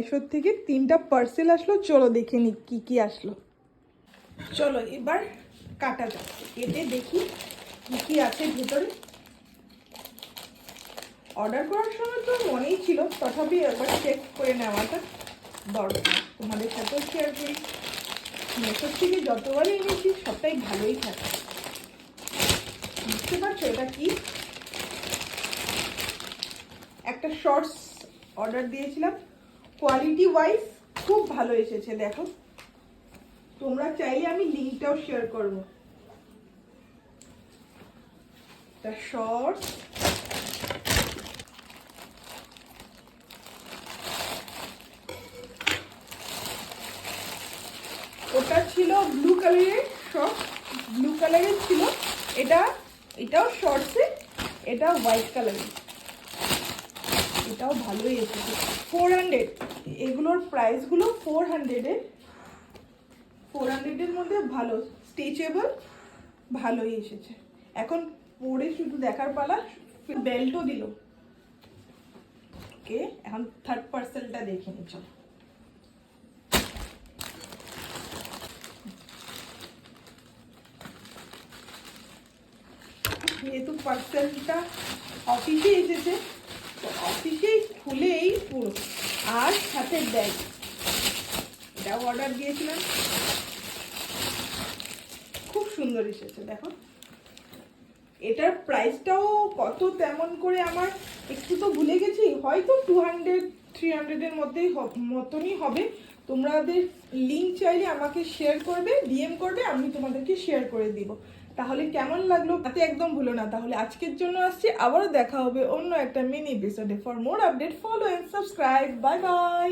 এসব থেকে 3টা পার্সেল আসলো, চলো দেখে নি কি কি আসলো। চলো এবার কাটা যাক, কেটে দেখি কি কি আছে ভেতরে। অর্ডার করার সময় তো মনেই ছিল, তথাপি একবার চেক করে নেওয়াটা দরকার, তোমাদের সাথেও শেয়ার করি। মেসোর থেকে যতবারই এনেছি সবটাই ভালোই থাকে। বুঝতে পারছো এটা কি? একটা শর্টস অর্ডার দিয়েছিলাম, কোয়ালিটি ওয়াইজ খুব ভালো এসেছে। দেখো, তোমরা চাইলে আমি লিঙ্কটাও শেয়ার করবো। একটা শর্টস, ওটা ছিল ব্লু কালারের শর্টস, ব্লু কালারের ছিল। এটাও শর্টসে, এটা হোয়াইট কালারের। এটাও ভালোই এসেছে, 400। এগুলোর প্রাইসগুলো 400-এর। 400-এর মধ্যে ভালো, স্ট্রেচেবল, ভালোই এসেছে। এখন পরে শুধু দেখার পালা। বেল্টও দিল। ওকে, এখন থার্ড পার্সেলটা দেখে নি। চলো, যেহেতু পার্সেলটা অফিসে এসেছে, তো অফিসেই খুলেই পুরো, আর সাথে ব্যাগ। এটাও অর্ডার দিয়েছিলাম, খুব সুন্দর এসেছে। দেখো, এটার প্রাইসটাও কত তেমন করে আমার একটু তো ভুলে গেছি, হয়তো 200-300-এর মধ্যেই মতনই হবে। তোমাদের লিঙ্ক চাইলে আমাকে শেয়ার করবে, ডিএম করবে, আমি তোমাদেরকে শেয়ার করে দিব। তাহলে কেমন লাগলো তাতে একদম ভুলো না। তাহলে আজকের জন্য আসছি, আবারও দেখা হবে অন্য একটা মিনি এপিসোডে। For more update follow and subscribe. Bye by.